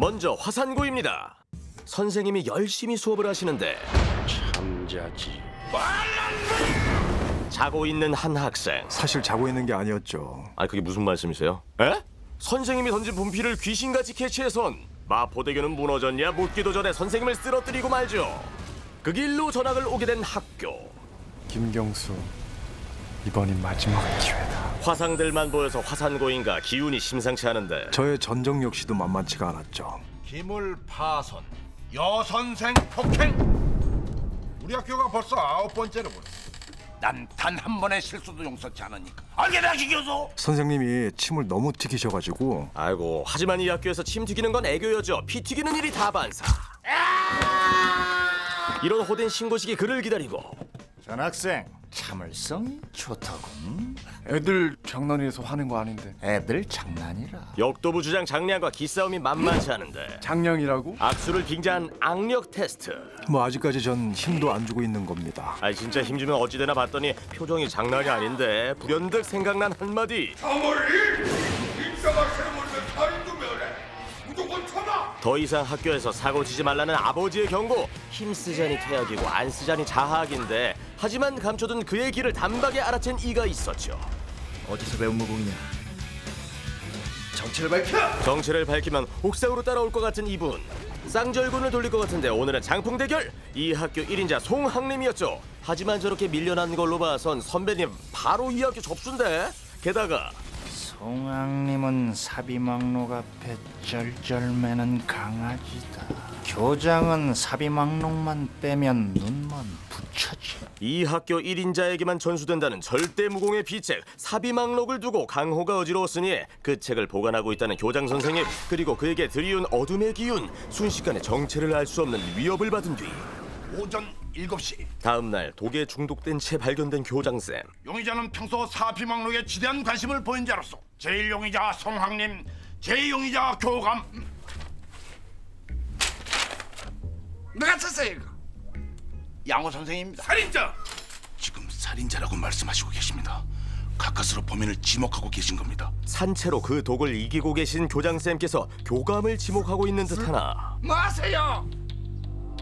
먼저 화산고입니다. 선생님이 열심히 수업을 하시는데 잠자지. 자고 있는 한 학생. 사실 자고 있는 게 아니었죠. 그게 무슨 말씀이세요? 에? 선생님이 던진 분필을 귀신같이 캐치해선 마포대교는 무너졌냐 묻기도 전에 선생님을 쓰러뜨리고 말죠. 그 길로 전학을 오게 된 학교. 김경수, 이번이 마지막 기회다. 화상들만 보여서 화산고인가 기운이 심상치 않은데 저의 전적 역시도 만만치가 않았죠. 기물 파손, 여선생 폭행. 우리 학교가 벌써 9번째로군. 난 단 한 번의 실수도 용서치 않으니까. 알겠다, 기교수. 선생님이 침을 너무 튀기셔가지고 아이고, 하지만 이 학교에서 침 튀기는 건 애교여죠. 피 튀기는 일이 다반사. 이런 호된 신고식이 그를 기다리고 전학생, 참을성이 좋더군. 애들 장난이라서 화낸 거 아닌데. 애들 장난이라. 역도부 주장 장량과 기싸움이 만만치 않은데 장량이라고? 악수를 빙자한 악력 테스트. 뭐 아직까지 전 힘도 안 주고 있는 겁니다. 진짜 힘주면 어찌되나 봤더니 표정이 장난이 아닌데 불현듯 생각난 한마디. 더 이상 학교에서 사고 치지 말라는 아버지의 경고. 힘쓰자니 퇴학이고 안 쓰자니 자학인데 하지만 감춰둔 그의 길을 단박에 알아챈 이가 있었죠. 어디서 배운 무공이냐? 정체를 밝혀! 정체를 밝히면 옥상으로 따라올 것 같은 이분. 쌍절곤을 돌릴 것 같은데 오늘은 장풍 대결. 이 학교 1인자 송학님이었죠. 하지만 저렇게 밀려난 걸로 봐선 선배님 바로 이 학교 접수인데. 게다가 송학님은 사비망록 앞에 쩔쩔매는 강아지다. 교장은 사비망록만 빼면 눈만 붙여지. 이 학교 1인자에게만 전수된다는 절대 무공의 비책 사비망록을 두고 강호가 어지러웠으니 그 책을 보관하고 있다는 교장 선생님, 그리고 그에게 들이운 어둠의 기운. 순식간에 정체를 알 수 없는 위협을 받은 뒤 오전 7시. 다음 날 독에 중독된 채 발견된 교장쌤. 용의자는 평소 사비망록에 지대한 관심을 보인 자로서 제1용의자 송학님, 제2용의자 교감. 내가 썼어요 이거. 양호 선생입니다. 살인자! 지금 살인자라고 말씀하시고 계십니다. 가까스로 범인을 지목하고 계신 겁니다. 산채로 그 독을 이기고 계신 교장쌤께서 교감을 지목하고 있는 듯하나 뭐 하세요?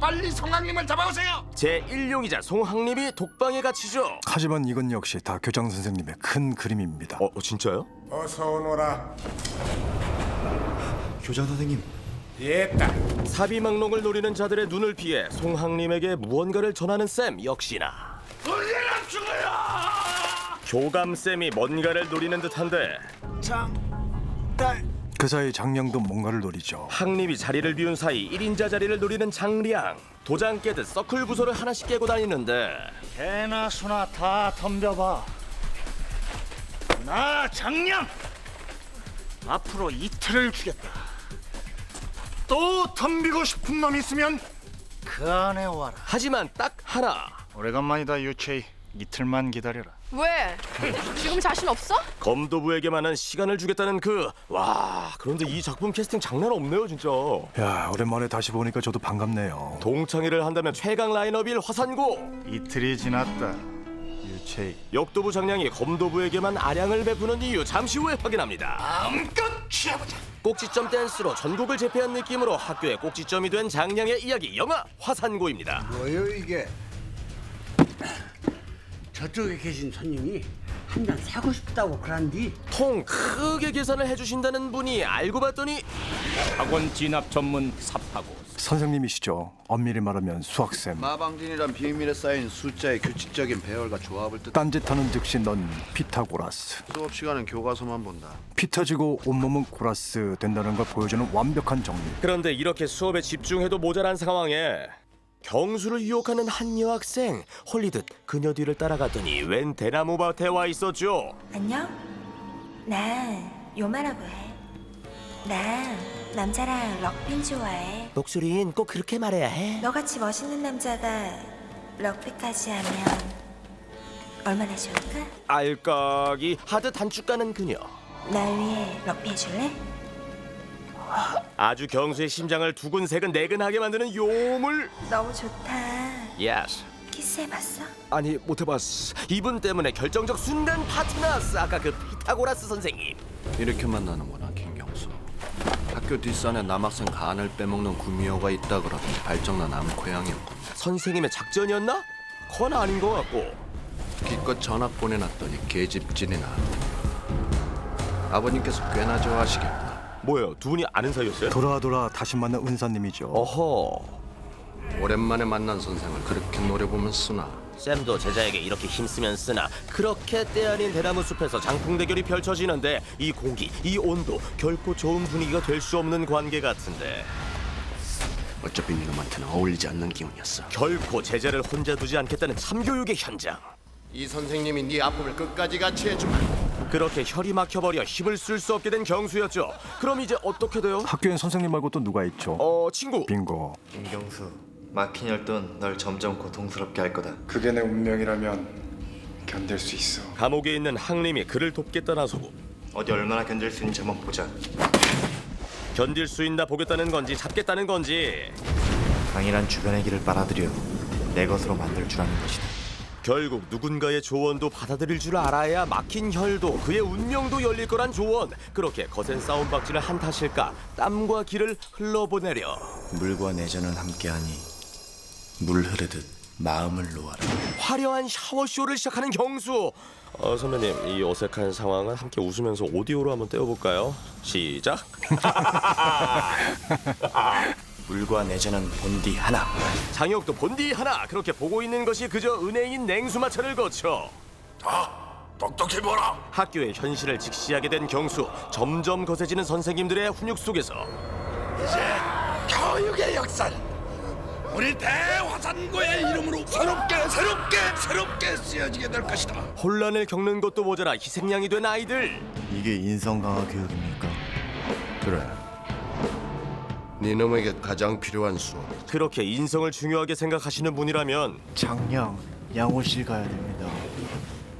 빨리 송학님을 잡아오세요. 제1용의자 송학님이 독방에 갇히죠. 하지만 이건 역시 다 교장 선생님의 큰 그림입니다. 진짜요? 어서 오너라. 교장 선생님, 됐다. 사비망록을 노리는 자들의 눈을 피해 송학님에게 무언가를 전하는 쌤 역시나 울려라 죽어라. 교감쌤이 뭔가를 노리는 듯한데 그 사이 장량도 뭔가를 노리죠. 학님이 자리를 비운 사이 1인자 자리를 노리는 장량. 도장 깨듯 서클 부서를 하나씩 깨고 다니는데 개나 소나 다 덤벼봐. 나 장량 앞으로 이틀을 주겠다. 또 덤비고 싶은 놈 있으면 그 안에 와라. 하지만 딱 하나. 오래간만이다 유채희. 이틀만 기다려라. 왜? 지금 자신 없어? 검도부에게만은 시간을 주겠다는 그런데 이 작품 캐스팅 장난 없네요 진짜. 야, 오랜만에 다시 보니까 저도 반갑네요. 동창회를 한다면 최강 라인업일 화산고. 이틀이 지났다 유채희. 역도부 장량이 검도부에게만 아량을 베푸는 이유 잠시 후에 확인합니다. 마음껏 취해보자. 꼭지점 댄스로 전국을 제패한 느낌으로 학교의 꼭지점이 된 장량의 이야기, 영화 화산고입니다. 뭐예요 이게? 저쪽에 계신 손님이 한 잔 사고 싶다고 그란디. 통 크게 계산을 해주신다는 분이 알고 봤더니 학원 진학 전문 삽하고. 선생님이시죠. 엄밀히 말하면 수학쌤. 마방진이란 비밀에 쌓인 숫자의 규칙적인 배열과 조합을 뜻. 딴짓하는 즉시 넌 피타고라스. 수업 시간은 교과서만 본다. 피 터지고 온몸은 고라스 된다는 걸 보여주는 완벽한 정리. 그런데 이렇게 수업에 집중해도 모자란 상황에 경수를 유혹하는 한 여학생. 홀리듯 그녀 뒤를 따라갔더니 웬 대나무 밭에 와 있었죠. 안녕? 나 요마라고 해. 나 남자랑 럭빈 좋아해. 목소리는 꼭 그렇게 말해야 해. 너같이 멋있는 남자가 럭비까지 하면 얼마나 좋을까? 알까기 하듯 단축 가는 그녀. 날 위해 럭비 해줄래? 아주 경수의 심장을 두근세근 내근하게 만드는 요물. 너무 좋다. 예스. 키스해봤어? 아니 못해봤어. 이분 때문에 결정적 순간 파트너스. 아까 그 피타고라스 선생님. 이렇게 만나는구나 김경수. 학교 뒷산에 남학생 간을 빼먹는 구미호가 있다 그러더니 발정난 암고양이였군. 선생님의 작전이었나? 그건 아닌 것 같고. 기껏 전학 보내놨더니 계집질이 나왔다. 아버님께서 꽤나 좋아하시겠구나. 뭐예요? 두 분이 아는 사이였어요? 돌아 다시 만난 은사님이죠. 어허. 오랜만에 만난 선생을 그렇게 노려보면 쓰나. 쌤도 제자에게 이렇게 힘쓰면 쓰나. 그렇게 때 아닌 대나무 숲에서 장풍 대결이 펼쳐지는데 이 공기, 이 온도 결코 좋은 분위기가 될 수 없는 관계 같은데 어차피 니놈한테는 어울리지 않는 기운이었어. 결코 제자를 혼자 두지 않겠다는 참교육의 현장. 이 선생님이 네 아픔을 끝까지 같이 해주마. 그렇게 혈이 막혀버려 힘을 쓸 수 없게 된 경수였죠. 그럼 이제 어떻게 돼요? 학교엔 선생님 말고 또 누가 있죠? 친구. 빙고. 김경수, 막힌 혈돈 널 점점 고통스럽게 할 거다. 그게 내 운명이라면 견딜 수 있어. 감옥에 있는 항림이 그를 돕겠다 나서고 어디 얼마나 견딜 수 있는지 한번 보자. 견딜 수 있나 보겠다는 건지 잡겠다는 건지 강이란 주변의 길을 빨아들여 내 것으로 만들 줄 아는 것이다. 결국 누군가의 조언도 받아들일 줄 알아야 막힌 혈도 그의 운명도 열릴 거란 조언. 그렇게 거센 싸움박질을 한탓일까 땀과 기를 흘러보내려 물과 내전은 함께하니 물 흐르듯 마음을 놓아라. 화려한 샤워쇼를 시작하는 경수. 선배님, 이 어색한 상황은 함께 웃으면서 오디오로 한번 떼어볼까요? 시작. 물과 내전은 본디 하나. 장혁도 본디 하나. 그렇게 보고 있는 것이 그저 은혜인 냉수마차를 거쳐 똑똑히 보라. 학교의 현실을 직시하게 된 경수. 점점 거세지는 선생님들의 훈육 속에서 이제 교육의 역사를 우리 대화산고의 이름으로 새롭게 쓰여지게 될 것이다. 혼란을 겪는 것도 모자라 희생양이 된 아이들. 이게 인성 강화 교육입니까? 그래. 니놈에게 가장 필요한 수업. 그렇게 인성을 중요하게 생각하시는 분이라면 장량 양호실 가야 됩니다.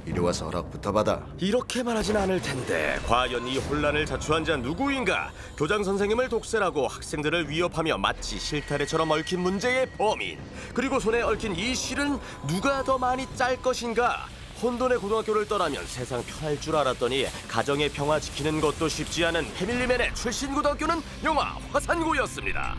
이리 와서 허락부터 받아. 이렇게 말하진 않을 텐데 과연 이 혼란을 자초한 자 누구인가? 교장 선생님을 독세라고 학생들을 위협하며 마치 실타래처럼 얽힌 문제의 범인. 그리고 손에 얽힌 이 실은 누가 더 많이 짤 것인가? 혼돈의 고등학교를 떠나면 세상 편할 줄 알았더니 가정의 평화 지키는 것도 쉽지 않은 패밀리맨의 출신 고등학교는 영화 화산고였습니다.